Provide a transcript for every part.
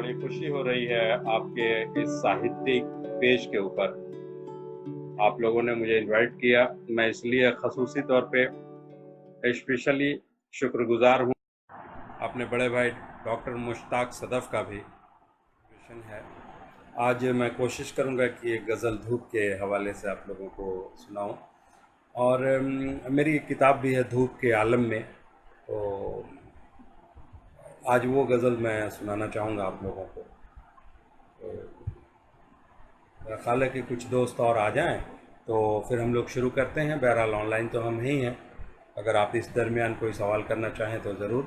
बड़ी खुशी हो रही है आपके इस साहित्यिक पेज के ऊपर। आप लोगों ने मुझे इनवाइट किया, मैं इसलिए खसूसी तौर पे स्पेशली शुक्रगुजार हूँ। अपने बड़े भाई डॉक्टर मुश्ताक सदफ़ का भी क्वेश्चन है। आज मैं कोशिश करूँगा कि एक गज़ल धूप के हवाले से आप लोगों को सुनाऊँ, और मेरी एक किताब भी है धूप के आलम में, तो आज वो गज़ल मैं सुनाना चाहूँगा आप लोगों को। तो मेरा ख्याल है कि कुछ दोस्त और आ जाएं तो फिर हम लोग शुरू करते हैं। बहरहाल ऑनलाइन तो हम ही हैं, अगर आप इस दरमियान कोई सवाल करना चाहें तो ज़रूर।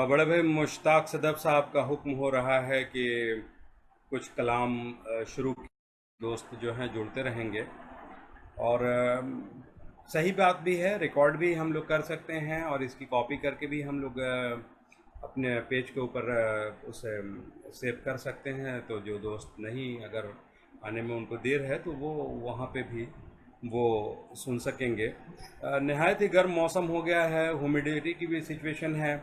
बड़े भाई मुश्ताक सदफ़ साहब का हुक्म हो रहा है कि कुछ कलाम शुरू दोस्त जो हैं जुड़ते रहेंगे, और सही बात भी है, रिकॉर्ड भी हम लोग कर सकते हैं और इसकी कॉपी करके भी हम लोग अपने पेज के ऊपर उसे सेव कर सकते हैं। तो जो दोस्त नहीं, अगर आने में उनको देर है तो वो वहाँ पे भी वो सुन सकेंगे। नहायत ही गर्म मौसम हो गया है, ह्यूमिडिटी की भी सिचुएशन है,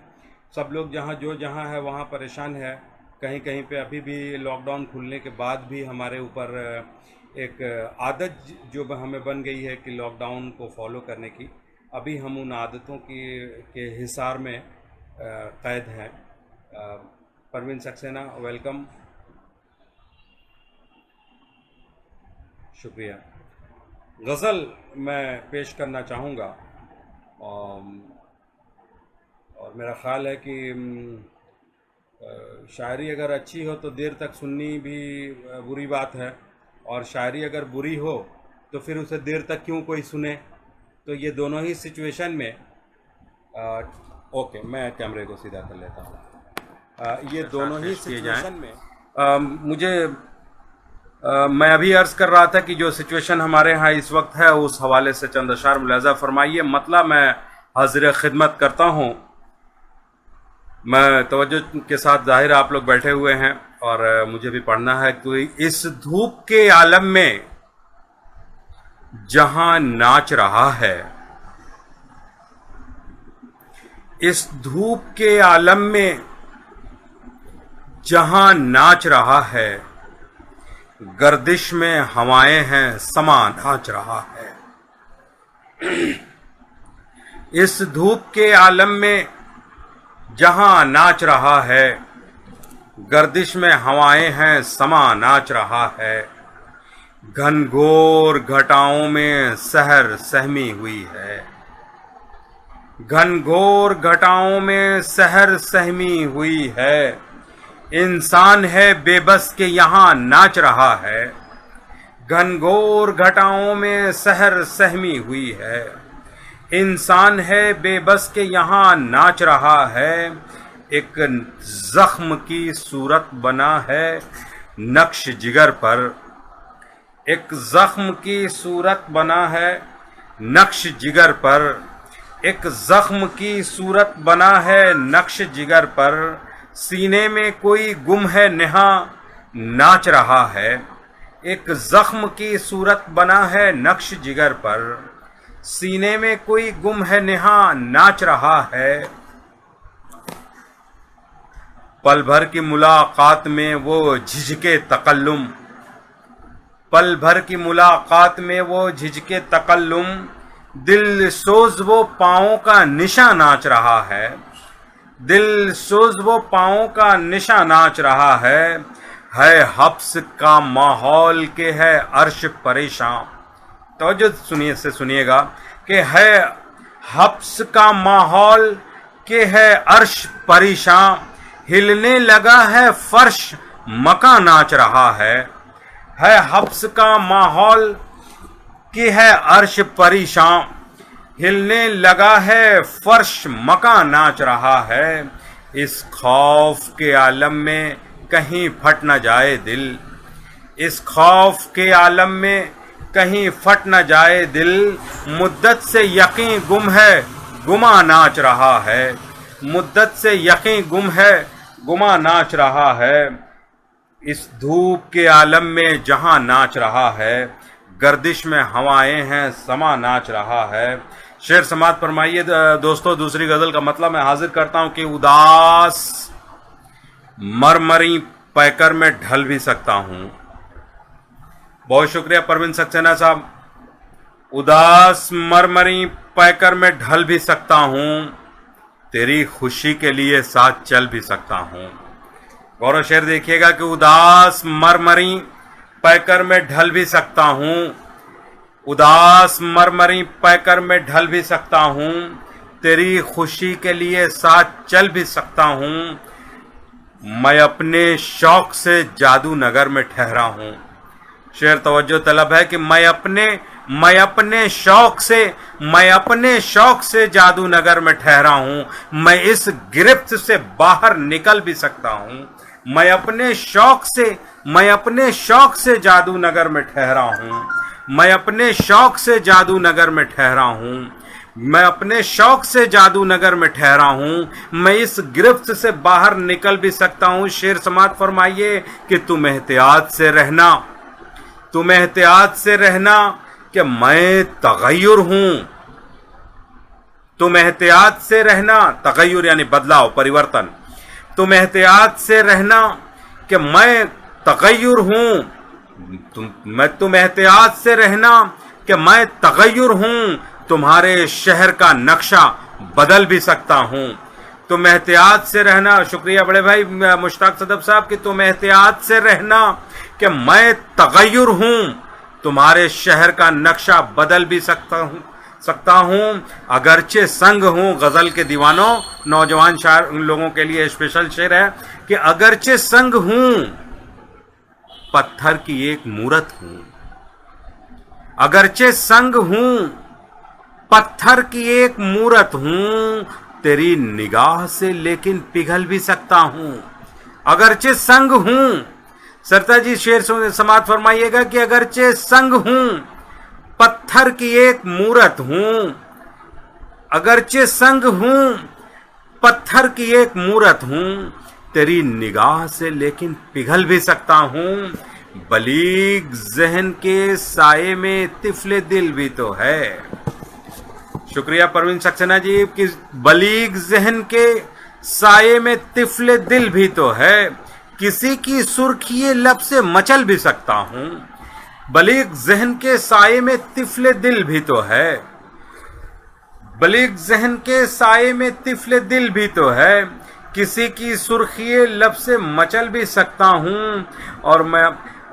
सब लोग जहाँ है वहाँ परेशान है। कहीं कहीं पे अभी भी लॉकडाउन खुलने के बाद भी हमारे ऊपर एक आदत जो हमें बन गई है कि लॉकडाउन को फॉलो करने की, अभी हम उन आदतों के हिसार में कैद हैं। परवीन सक्सेना, वेलकम, शुक्रिया। गज़ल मैं पेश करना चाहूँगा, और मेरा ख़्याल है कि शायरी अगर अच्छी हो तो देर तक सुननी भी बुरी बात है, और शायरी अगर बुरी हो तो फिर उसे देर तक क्यों कोई सुने। तो ये दोनों ही सिचुएशन में ओके, मैं कैमरे को सीधा कर लेता हूँ। ये दोनों ही सिचुएशन में मैं अभी अर्ज़ कर रहा था कि जो सिचुएशन हमारे यहाँ इस वक्त है उस हवाले से चंद अशार मुलाज़ा फरमाइए। मतलब मैं हाज़िर खिदमत करता हूँ। मैं तवज्जो के साथ, ज़ाहिर आप लोग बैठे हुए हैं और मुझे भी पढ़ना है कि इस धूप के आलम में जहां नाच रहा है, इस धूप के आलम में जहां नाच रहा है, गर्दिश में हवाएं हैं समा नाच रहा है। इस धूप के आलम में जहां नाच रहा है, गर्दिश में हवाएं हैं समा नाच रहा है। घनघोर घटाओं में सहर सहमी हुई है, घनघोर घटाओं में सहर सहमी हुई है। इंसान है बेबस के यहाँ नाच रहा है, घनघोर घटाओं में सहर सहमी हुई है। इंसान है बेबस के यहाँ नाच रहा है। एक जख्म की सूरत बना है नक्श जिगर पर, एक जख्म की सूरत बना है नक्श जिगर पर, एक जख्म की सूरत बना है नक्श जिगर पर। सीने में कोई गुम है नेहा नाच रहा है, एक जख्म की सूरत बना है नक्श जिगर पर। सीने में कोई गुम है नेहा नाच रहा है। पल भर की मुलाकात में वो झिझके तकल्लुम, पल भर की मुलाकात में वो झिझके तकल्लुम। दिल सोज वो पाँवों का निशा नाच रहा है, दिल सोज वो पाँवों का निशा नाच रहा है। हब्स का माहौल के है अर्श परेशान। तो जो सुनिएगा कि है हब्स का माहौल के है अर्श परेशान। हिलने लगा है फर्श मका नाच रहा है हब्स का माहौल के है अर्श परेशान। हिलने लगा है फर्श मका नाच रहा है। इस खौफ के आलम में कहीं फट न जाए दिल, इस खौफ के आलम में कहीं फट न जाए दिल। मुद्दत से यकीन गुम है गुमा नाच रहा है, मुद्दत से यकीन गुम है गुमा नाच रहा है। इस धूप के आलम में जहां नाच रहा है, गर्दिश में हवाएं हैं समा नाच रहा है। शेर समात फरमाइए दोस्तों। दूसरी गजल का मतलब मैं हाजिर करता हूं कि उदास मरमरी पैकर में ढल भी सकता हूं। बहुत शुक्रिया परवीन सक्सेना साहब। उदास मरमरी पैकर में ढल भी सकता हूं, तेरी खुशी के लिए साथ चल भी सकता हूं। गौरव शेर देखिएगा कि उदास मरमरी पैकर में ढल भी सकता हूं, उदास मरमरी पैकर में ढल भी सकता हूं, तेरी खुशी के लिए साथ चल भी सकता हूं। मैं अपने शौक से जादू नगर में ठहरा हूं। शेर तवज्जो तलब है कि मैं अपने शौक से जादू नगर में ठहरा हूं। मैं इस गिरफ्त से बाहर निकल भी सकता हूं। मैं अपने शौक से जादू नगर में ठहरा हूं। मैं अपने शौक से जादू नगर में ठहरा हूं। मैं अपने शौक से जादू नगर में ठहरा हूं। मैं इस गिरफ्त से बाहर निकल भी सकता हूं। शेर समात फरमाइए कि तुम एहतियात से रहना कि मैं तगय्युर हूं। तुम एहतियात से रहना, तगय्युर यानी बदलाव, परिवर्तन। तुम एहतियात से रहना कि मैं तगय्युर हूं। तुम एहतियात से रहना कि मैं तगय्युर हूं। तुम्हारे शहर का नक्शा बदल भी सकता हूं। तुम एहतियात से रहना, शुक्रिया बड़े भाई मुश्ताक सदफ साहब कि तुम एहतियात से रहना कि मैं तगय्युर हूं। तुम्हारे शहर का नक्शा बदल भी सकता हूं। अगरचे संग हूं, गजल के दीवानों, नौजवान शायर लोगों के लिए स्पेशल शेर है कि अगरचे संग हूं, पत्थर की एक मूरत हूं। अगरचे संग हूं, पत्थर की एक मूरत हूं, तेरी निगाह से लेकिन पिघल भी सकता हूं। अगरचे संग हूं, सरता जी शेर समात फरमाइएगा कि अगरचे संग हूं, पत्थर की एक मूरत हूं। अगरचे संग हूं, पत्थर की एक मूरत हूं, तेरी निगाह से लेकिन पिघल भी सकता हूं। बलीग जहन के साये में तिफले दिल भी तो है। शुक्रिया परवीन सक्सेना जी कि बलीग जहन के साये में तिफले दिल भी तो है। किसी की सुर्खिए लब से मचल भी सकता हूं। बलीग जहन के साये में तिफले दिल भी तो है। बलीग जहन के साये में तिफले दिल भी तो है। किसी की सुर्खिए लब से मचल भी सकता हूं। और मैं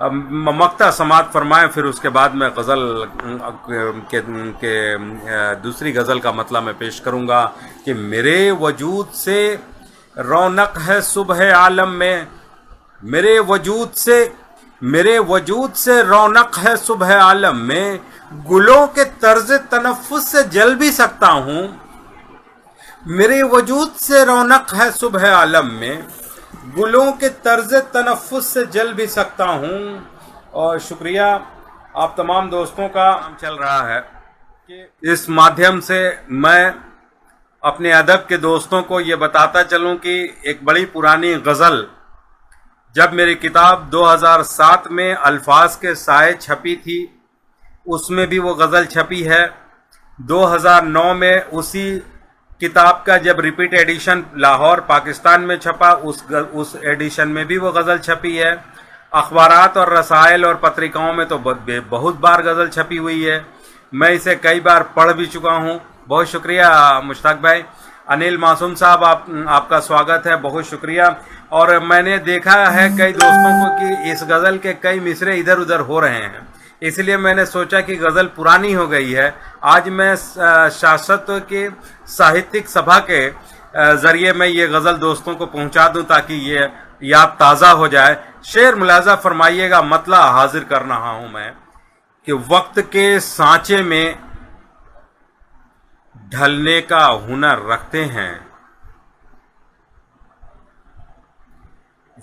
मक्ता समात फरमाए, फिर उसके बाद मैं गज़ल के दूसरी गज़ल का मतलब मैं पेश करूंगा कि मेरे वजूद से रौनक है सुबह आलम में। मेरे वजूद से रौनक है सुबह आलम में। गुलों के तर्ज तनफ्फुस से जल भी सकता हूं। मेरे वजूद से रौनक है सुबह आलम में। गुलों के तर्ज तनफ्फुस से जल भी सकता हूं। और शुक्रिया आप तमाम दोस्तों का चल रहा है कि इस माध्यम से मैं अपने अदब के दोस्तों को ये बताता चलूं कि एक बड़ी पुरानी गज़ल जब मेरी किताब 2007 में अल्फाज के साए छपी थी, उसमें भी वो गज़ल छपी है। 2009 में उसी किताब का जब रिपीट एडिशन लाहौर पाकिस्तान में छपा, उस एडिशन में भी वो गज़ल छपी है। अखबारात और रसायल और पत्रिकाओं में तो बहुत बार गज़ल छपी हुई है। मैं इसे कई बार पढ़ भी चुका हूँ। बहुत शुक्रिया मुश्ताक भाई। अनिल मासूम साहब आपका स्वागत है, बहुत शुक्रिया। और मैंने देखा है कई दोस्तों को कि इस गज़ल के कई मिसरे इधर उधर हो रहे हैं, इसलिए मैंने सोचा कि गज़ल पुरानी हो गई है। आज मैं शाश्वत के साहित्यिक सभा के ज़रिए मैं ये गज़ल दोस्तों को पहुंचा दूं ताकि ये याद ताज़ा हो जाए। शेर मुलाजा फरमाइएगा, मतला हाजिर कर रहा हूं मैं कि वक्त के सांचे में ढलने का हुनर रखते हैं।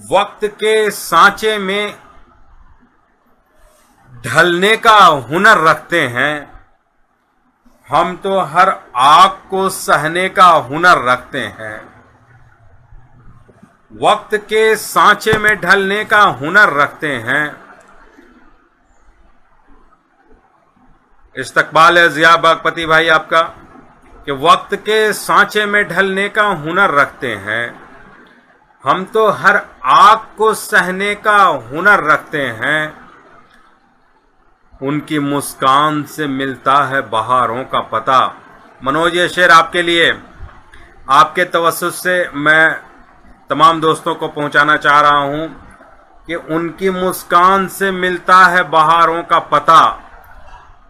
वक्त के सांचे में ढलने का हुनर रखते हैं। हम तो हर आग को सहने का हुनर रखते हैं। वक्त के सांचे में ढलने का हुनर रखते हैं। इस्तकबाल है जिया बागपति भाई आपका। कि वक्त के सांचे में ढलने का हुनर रखते हैं। हम तो हर आग को सहने का हुनर रखते हैं। उनकी मुस्कान से मिलता है बहारों का पता। मनोज, ये शेर आपके लिए, आपके तवज्जुह से मैं तमाम दोस्तों को पहुंचाना चाह रहा हूं कि उनकी मुस्कान से मिलता है बहारों का पता।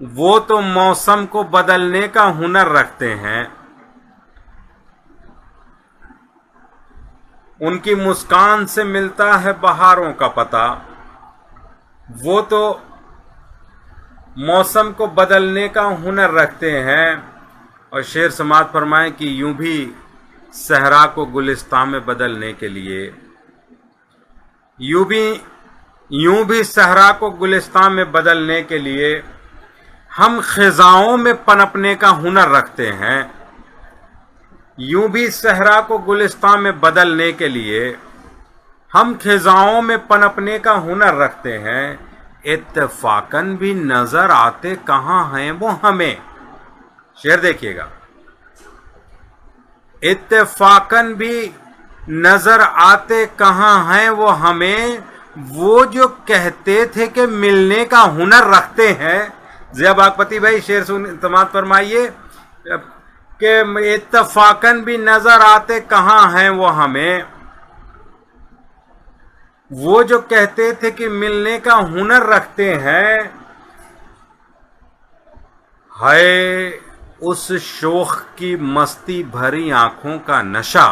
वो तो मौसम को बदलने का हुनर रखते हैं। उनकी मुस्कान से मिलता है बहारों का पता। वो तो मौसम को बदलने का हुनर रखते हैं। और शेर समाअत फरमाएं कि यूं भी सहरा को गुलिस्तान में बदलने के लिए, यूं भी सहरा को गुलिस्तान में बदलने के लिए हम खिजाओं में पनपने का हुनर रखते हैं। यूं भी सहरा को गुलिस्तान में बदलने के लिए हम खिजाओं में पनपने का हुनर रखते हैं। इत्तेफाकन भी नजर आते कहां हैं वो हमें। शेर देखिएगा, इत्तेफाकन भी नजर आते कहां हैं वो हमें। वो जो कहते थे कि मिलने का हुनर रखते हैं। ज़िया बागपति भाई शेर समाअत फरमाइए कि इत्तेफाकन भी नजर आते कहां हैं वो हमें। वो जो कहते थे कि मिलने का हुनर रखते हैं। हाय उस शोख की मस्ती भरी आंखों का नशा।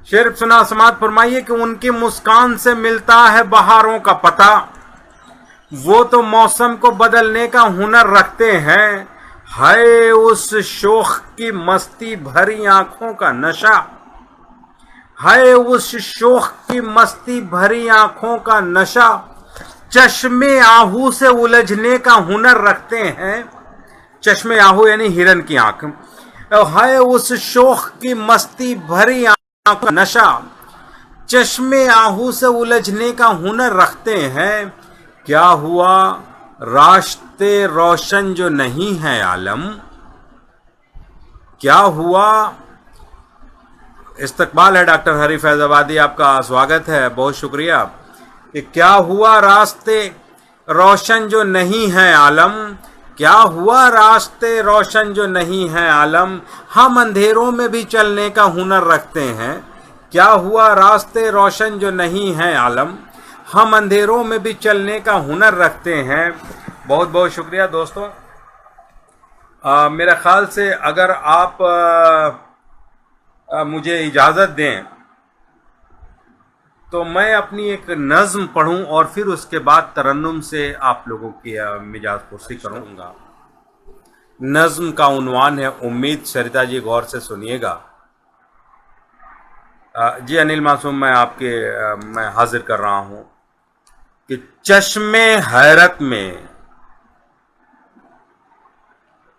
शेर सुना समाअत फरमाइए कि उनकी मुस्कान से मिलता है बहारों का पता। वो तो मौसम को बदलने का हुनर रखते हैं। हाय उस शोख की मस्ती भरी आंखों का नशा। हाय उस शोख की मस्ती भरी आंखों का नशा। चश्मे आहू से उलझने का हुनर रखते हैं। चश्मे आहू यानी हिरन की आंख। हाय उस शोख की मस्ती भरी आंखों का नशा। चश्मे आहू से उलझने का हुनर रखते हैं। क्या हुआ रास्ते रोशन जो नहीं है आलम। क्या हुआ। इस्तकबाल है डॉक्टर हरी फैजाबादी, आपका स्वागत है, बहुत शुक्रिया। कि क्या हुआ रास्ते रोशन जो नहीं है आलम। क्या हुआ रास्ते रोशन जो नहीं है आलम। हम अंधेरों में भी चलने का हुनर रखते हैं। क्या हुआ रास्ते रोशन जो नहीं है आलम। हम अंधेरों में भी चलने का हुनर रखते हैं। बहुत बहुत शुक्रिया दोस्तों। मेरे ख्याल से अगर आप मुझे इजाज़त दें तो मैं अपनी एक नज़्म पढ़ूं और फिर उसके बाद तरन्नुम से आप लोगों की मिजाज पुरसी करूंगा। नज़्म का उन्वान है उम्मीद। सरिता जी गौर से सुनिएगा। जी अनिल मासूम, मैं हाजिर कर रहा हूं कि चश्मे हैरत में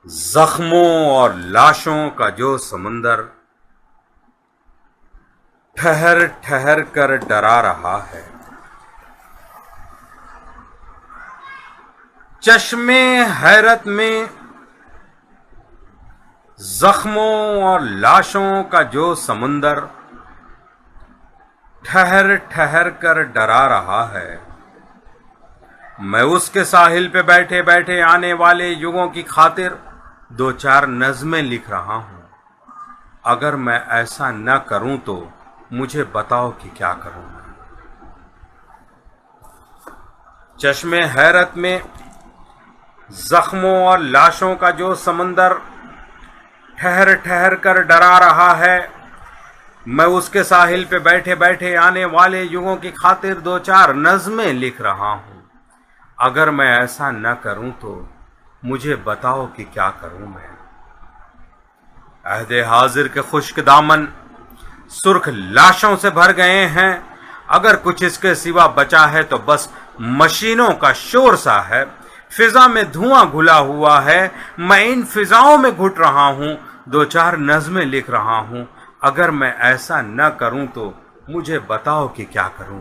जख्मों और लाशों का जो समुंदर ठहर ठहर कर डरा रहा है। चश्मे हैरत में जख्मों और लाशों का जो समुंदर ठहर ठहर कर डरा रहा है। मैं उसके साहिल पे बैठे बैठे आने वाले युगों की खातिर दो चार नज़्में लिख रहा हूं। अगर मैं ऐसा न करूं तो मुझे बताओ कि क्या करूं मैं। चश्मे हैरत में जख्मों और लाशों का जो समंदर ठहर ठहर कर डरा रहा है। मैं उसके साहिल पे बैठे बैठे आने वाले युगों की खातिर दो चार नज़्में लिख रहा हूं। अगर मैं ऐसा न करूं तो मुझे बताओ कि क्या करूं मैं। अहदे हाजिर के खुश्क दामन सुर्ख लाशों से भर गए हैं। अगर कुछ इसके सिवा बचा है तो बस मशीनों का शोर सा है। फिजा में धुआं घुला हुआ है। मैं इन फिजाओं में घुट रहा हूं, दो चार नज़्में लिख रहा हूं। अगर मैं ऐसा न करूं तो मुझे बताओ कि क्या करूं।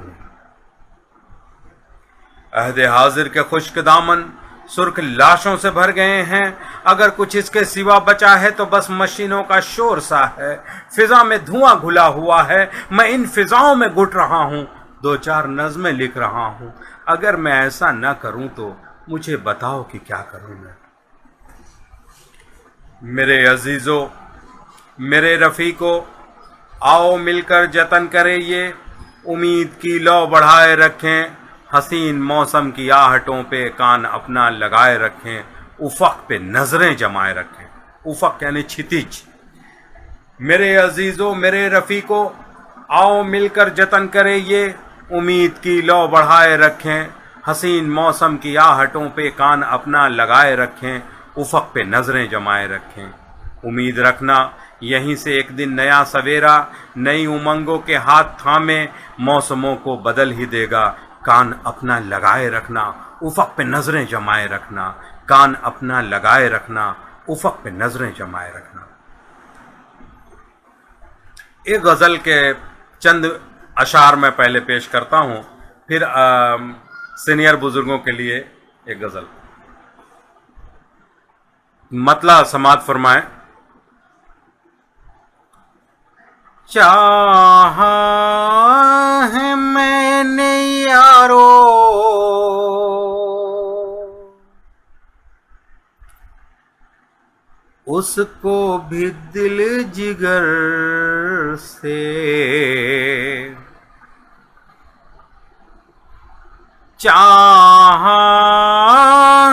अहदे हाजिर के खुश्क दामन सुर्ख लाशों से भर गए हैं। अगर कुछ इसके सिवा बचा है तो बस मशीनों का शोर सा है। फिजा में धुआं घुला हुआ है, मैं इन फिजाओं में घुट रहा हूं, दो चार नज़में लिख रहा हूं। अगर मैं ऐसा न करूं तो मुझे बताओ कि क्या करूं मैं। मेरे अजीजों, मेरे रफ़ीको, आओ मिलकर जतन करें ये, उम्मीद की लौ बढ़ाए रखें, हसीन मौसम की आहटों पे कान अपना लगाए रखें, उफ़क़ पे नज़रें जमाए रखें। उफ़क़ यानी क्षितिज। मेरे अजीज़ों, मेरे रफ़ीको, आओ मिलकर जतन करें ये, उम्मीद की लौ बढ़ाए रखें, हसीन मौसम की आहटों पे कान अपना लगाए रखें, उफ़क़ पे नज़रें जमाए रखें। उम्मीद रखना यहीं से एक दिन नया सवेरा नई उमंगों के हाथ थामे मौसमों को बदल ही देगा। कान अपना लगाए रखना, उफ़क़ पे नज़रें जमाए रखना, कान अपना लगाए रखना, उफ़क़ पे नज़रें जमाए रखना। एक गज़ल के चंद अशार मैं पहले पेश करता हूँ, फिर सीनियर बुजुर्गों के लिए एक गज़ल। मतला समात फरमाएं। चाहा है मैंने यारो उसको भी दिल जिगर से, चाहा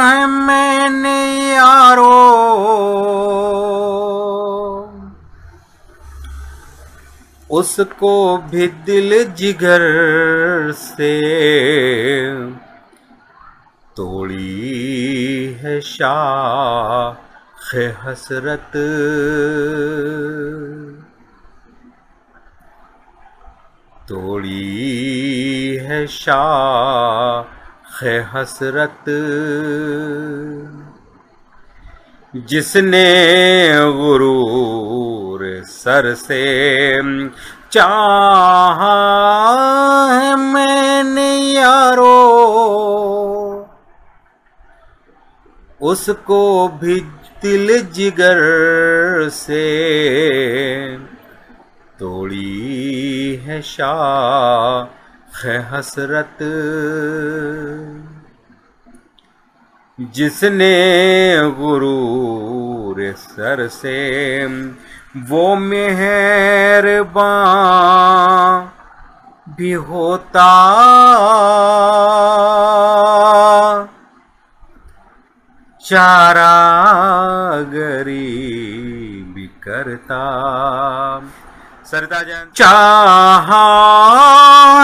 है मैंने यारो उसको भी दिल जिगर से, तोड़ी है शाख हसरत, तोड़ी है शाख हसरत, जिसने गुरूर सर से चाहा है मैंने यारो उसको भी दिल जिगर से, तोड़ी है शाख हसरत, जिसने गुरूर सर से वो मेहरबान भी होता, चारागरी भी करता। सरिता जान। चाहा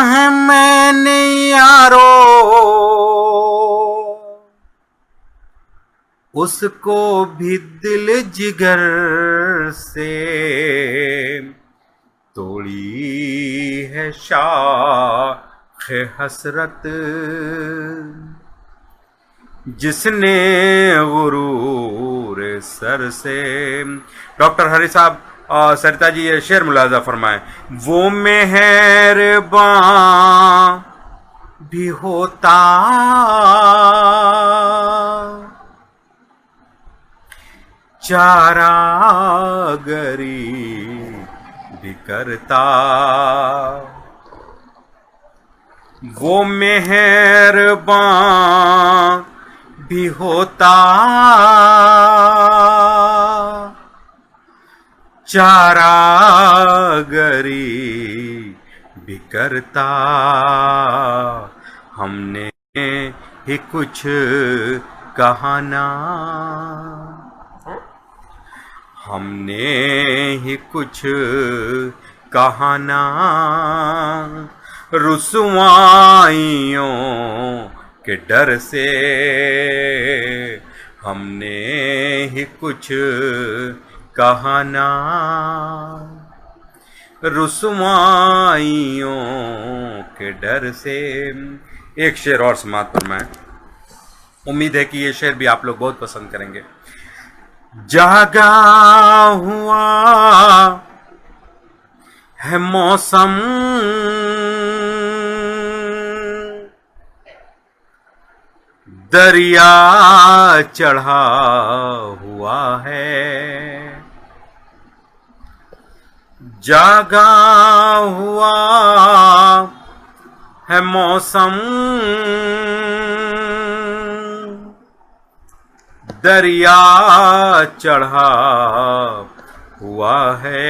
है मैंने यारो उसको भी दिल जिगर से, तोड़ी है शाख हसरत, जिसने गुरूर सर से। डॉक्टर हरी साहब सरिता जी ये शेर मुलाजा फरमाएं। वो मेहरबान भी होता, चारागरी भी करता, वो मेहरबान भी होता, चारागरी भी करता। हमने ही कुछ कहा ना, हमने ही कुछ कहा ना, रुसवाइयों के डर से, हमने ही कुछ कहा ना, रुसवाइयों के डर से। एक शेर और समात पर मैं, उम्मीद है कि ये शेर भी आप लोग बहुत पसंद करेंगे। जागा हुआ है मौसम, दरिया चढ़ा हुआ है, जागा हुआ है मौसम, दरिया चढ़ा हुआ है,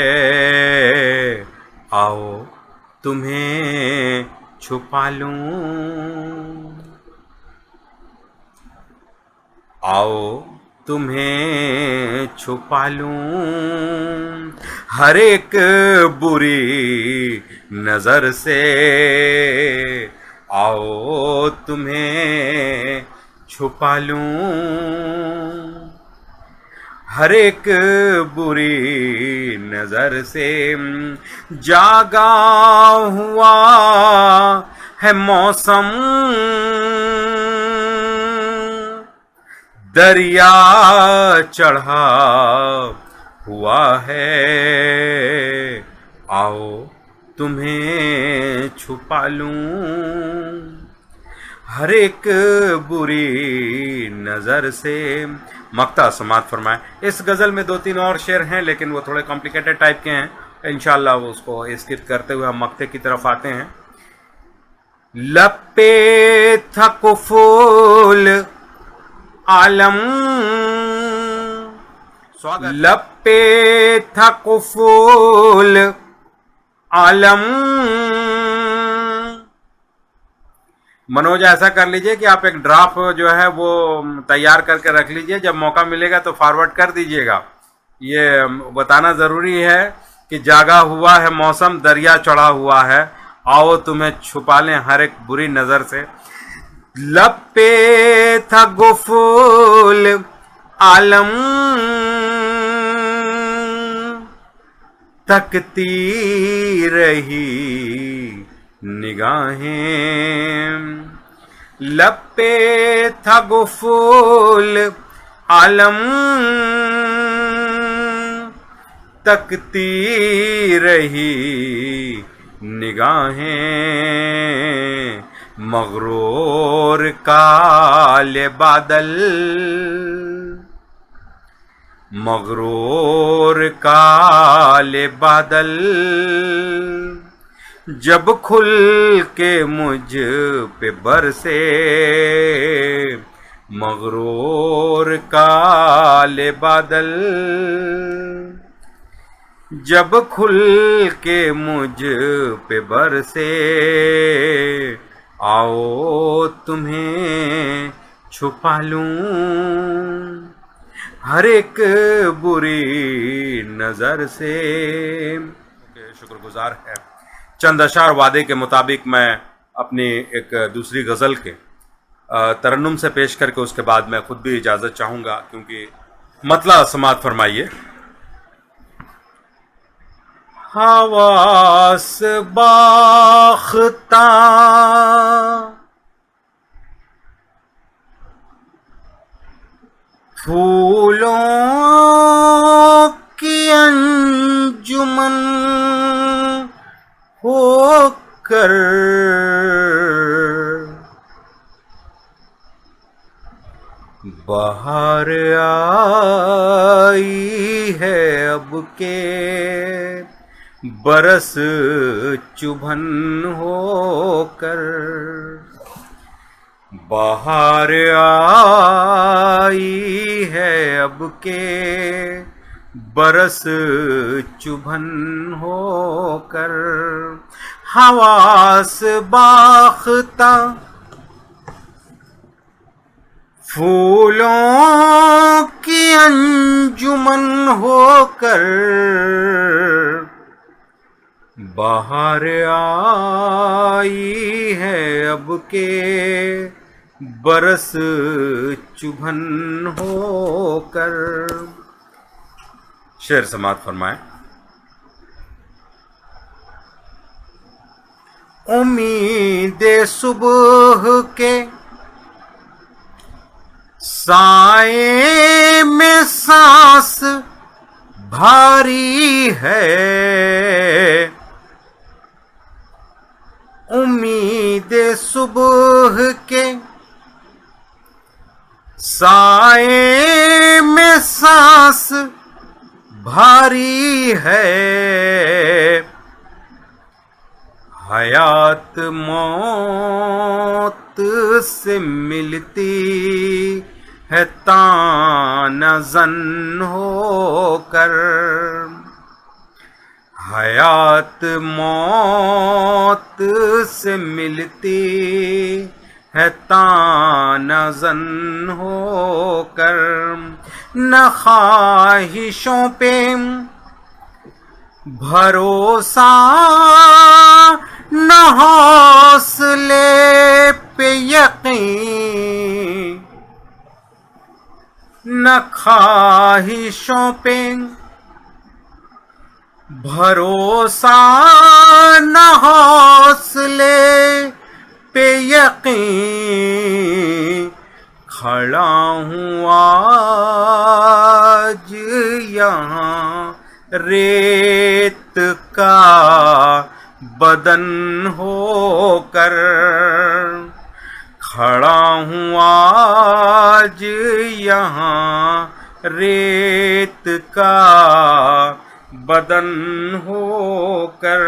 आओ तुम्हें छुपा लूं, आओ तुम्हें छुपा लूं हर एक बुरी नजर से, आओ तुम्हें छुपा लूं हर एक बुरी नजर से, जागा हुआ है मौसम, दरिया चढ़ा हुआ है, आओ तुम्हें छुपा लूं हर एक बुरी नजर से। मक्ता समात फरमाए। इस गजल में 2-3 और शेर हैं, लेकिन वो थोड़े कॉम्प्लिकेटेड टाइप के हैं, इंशाल्लाह वो उसको स्किप करते हुए हम मक्ते की तरफ आते हैं। लब पे था कुफूल आलम, स्वागत। लब पे था कुफूल आलम, मनोज ऐसा कर लीजिए कि आप एक ड्राफ्ट जो है वो तैयार करके रख लीजिए, जब मौका मिलेगा तो फॉरवर्ड कर दीजिएगा। ये बताना ज़रूरी है कि जागा हुआ है मौसम, दरिया चढ़ा हुआ है, आओ तुम्हें छुपा लें हर एक बुरी नज़र से। लब पे था गुफूल आलम, तकती रही निगाहें, लब पे था गुफूल आलम, तकती रही निगाहें, मगरूर काले बादल, मगरूर काले बादल, जब खुल के मुझ पे बरसे, मगरूर काले बादल, जब खुल के मुझ पे बरसे, आओ तुम्हें छुपा लूं हर एक बुरी नजर से। शुक्रगुजार है। चंद अशार वादे के मुताबिक मैं अपनी एक दूसरी गज़ल के तरन्नुम से पेश करके उसके बाद मैं खुद भी इजाज़त चाहूँगा, क्योंकि मतला समात फरमाइए। हवास बाख्ता फूलों की अंजुमन होकर, बाहर आई है अब के बरस चुभन होकर, बाहर आई है अब के बरस चुभन होकर, हवास बाख्ता फूलों की अंजुमन होकर, बाहर आई है अब के बरस चुभन होकर। शेर समात फरमाए। उम्मीदे सुबह के साए में सांस भारी है, उम्मीदे सुबह के साए में सांस भारी है, हयात मौत से मिलती है तानज़न होकर, हयात मौत से मिलती है तानज़न होकर। न ख्वाहिशों पे भरोसा, न हौसले पे यकीन, न ख्वाहिशों पे भरोसा, न हौसले पे यकीन। खड़ा हूँ आज यहाँ रेत का बदन होकर, खड़ा हूँ आज यहाँ रेत का बदन होकर।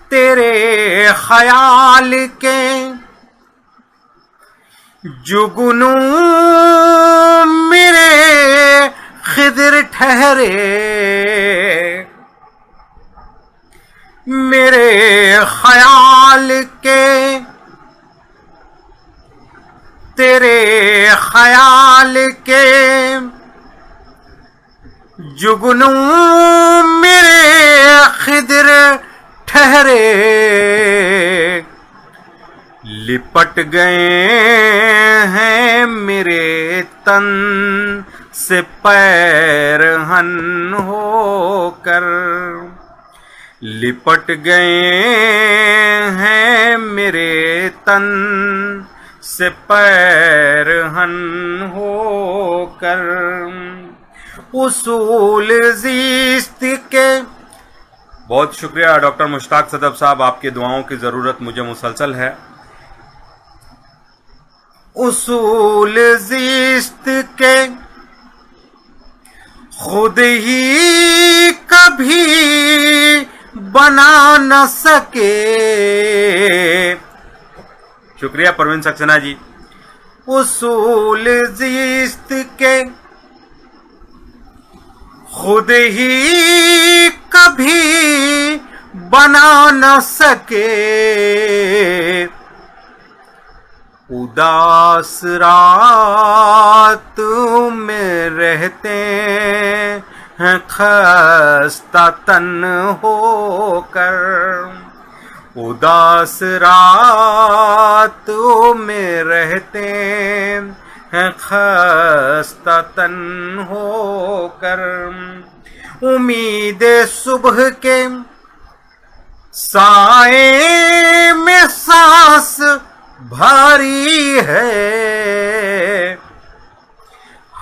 तेरे ख्याल के जुगनू मेरे खिदर ठहरे, मेरे ख्याल के, तेरे ख्याल के जुगनू मेरे खिदर ठहरे। लिपट गए हैं मेरे तन से पैरहन होकर, लिपट गए हैं मेरे तन से पैरहन होकर। उसूल ज़िस्त के, बहुत शुक्रिया डॉक्टर मुश्ताक सदफ साहब, आपकी दुआओं की ज़रूरत मुझे मुसलसल है। उसूल ज़िस्त के खुद ही कभी बना न सके। शुक्रिया परवीन सक्सेना जी। उसूल ज़िस्त के खुद ही कभी बना न सके। उदास रात में रहते हैं खस्ता तन होकर, उदास रात में रहते हैं खस्ता तन होकर। उम्मीद सुबह के साए में सांस भारी है,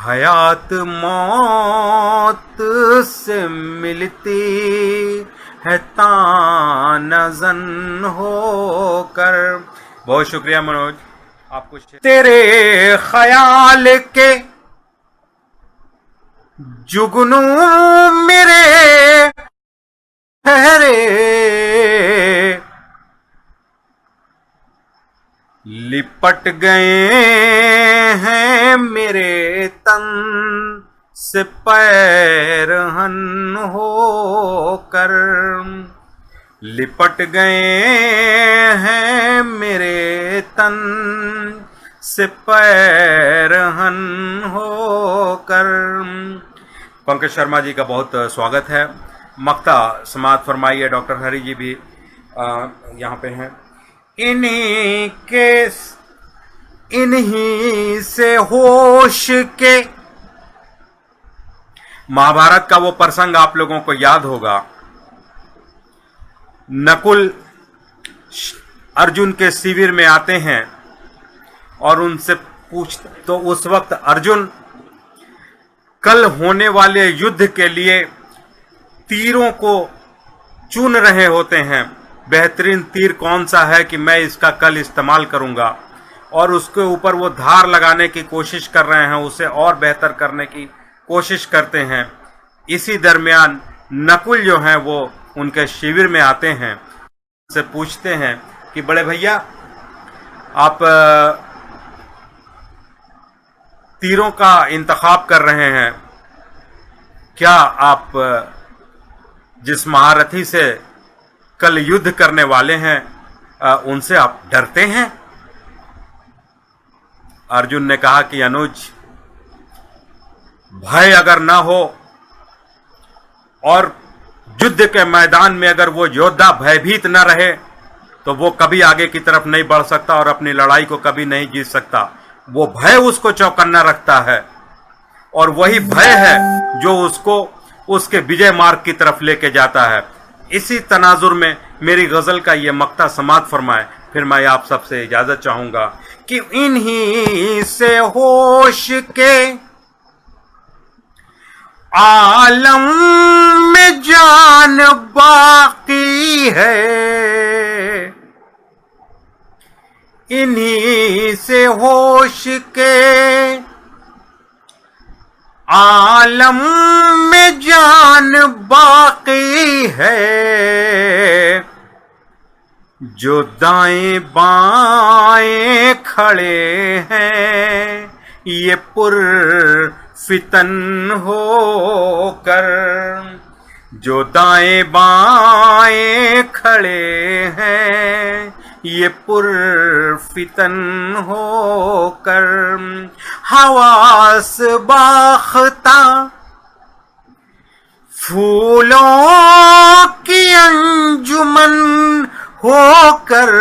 हयात मौत से मिलती है तानज़न होकर। बहुत शुक्रिया मनोज, आपको तेरे ख्याल के जुगनू मेरे ठहरे, लिपट गए हैं मेरे तन से पैरहन होकर, लिपट गए हैं मेरे तन से पैरहन होकर। पंकज शर्मा जी का बहुत स्वागत है। मक्ता समात फरमाइए। डॉक्टर हरी जी भी यहाँ पे हैं। इन्हीं से होश के, महाभारत का वो प्रसंग आप लोगों को याद होगा। नकुल अर्जुन के शिविर में आते हैं और उनसे पूछते, तो उस वक्त अर्जुन कल होने वाले युद्ध के लिए तीरों को चुन रहे होते हैं। बेहतरीन तीर कौन सा है कि मैं इसका कल इस्तेमाल करूंगा। और उसके ऊपर वो धार लगाने की कोशिश कर रहे हैं, उसे और बेहतर करने की कोशिश करते हैं। इसी दरमियान नकुल जो हैं वो उनके शिविर में आते हैं, उनसे पूछते हैं कि बड़े भैया आप तीरों का इंतखाब कर रहे हैं, क्या आप जिस महारथी से कल युद्ध करने वाले हैं उनसे आप डरते हैं? अर्जुन ने कहा कि अनुज, भय अगर ना हो और युद्ध के मैदान में अगर वो योद्धा भयभीत न रहे तो वो कभी आगे की तरफ नहीं बढ़ सकता और अपनी लड़ाई को कभी नहीं जीत सकता। वो भय उसको चौकन्ना रखता है और वही भय है जो उसको उसके विजय मार्ग की तरफ लेके जाता है। इसी तनाजुर में मेरी गजल का ये मक्ता समाप्त फरमाए, फिर मैं आप सबसे इजाजत चाहूंगा कि इन्हीं से होश के आलम में जान बाकी है, इन्हीं से होश के आलम में जान बाकी है, जो दाएं बाएं खड़े हैं ये पुरफितन होकर, जो दाएं बाएं खड़े हैं ये पुरफितन होकर, हवास बाख्ता फूलों की अंजुमन होकर,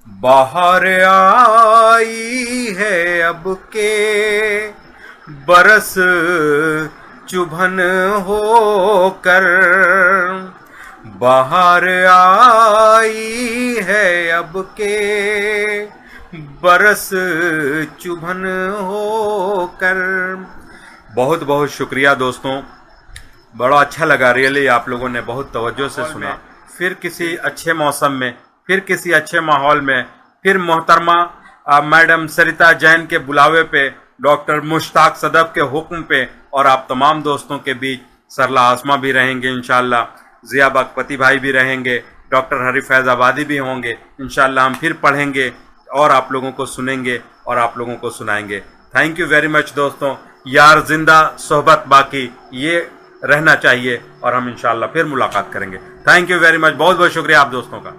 बाहर आई है अब के बरस चुभन होकर, बाहर आई है अब के बरस चुभन होकर। बहुत बहुत शुक्रिया दोस्तों, बड़ा अच्छा लगा रियली, आप लोगों ने बहुत तवज्जो से सुना। फिर किसी अच्छे मौसम में, फिर किसी अच्छे माहौल में, फिर मोहतरमा मैडम सरिता जैन के बुलावे पे, डॉक्टर मुश्ताक सदफ के हुक्म पे और आप तमाम दोस्तों के बीच सरला आसमा भी रहेंगे इंशाल्लाह, जिया बागपति भाई भी रहेंगे, डॉक्टर हरी फैज़ाबादी भी होंगे इंशाल्लाह। हम फिर पढ़ेंगे और आप लोगों को सुनेंगे और आप लोगों को सुनाएंगे। थैंक यू वेरी मच दोस्तों। यार जिंदा सोहबत बाकी, ये रहना चाहिए और हम इंशाल्लाह फिर मुलाकात करेंगे। थैंक यू वेरी मच, बहुत बहुत शुक्रिया आप दोस्तों का।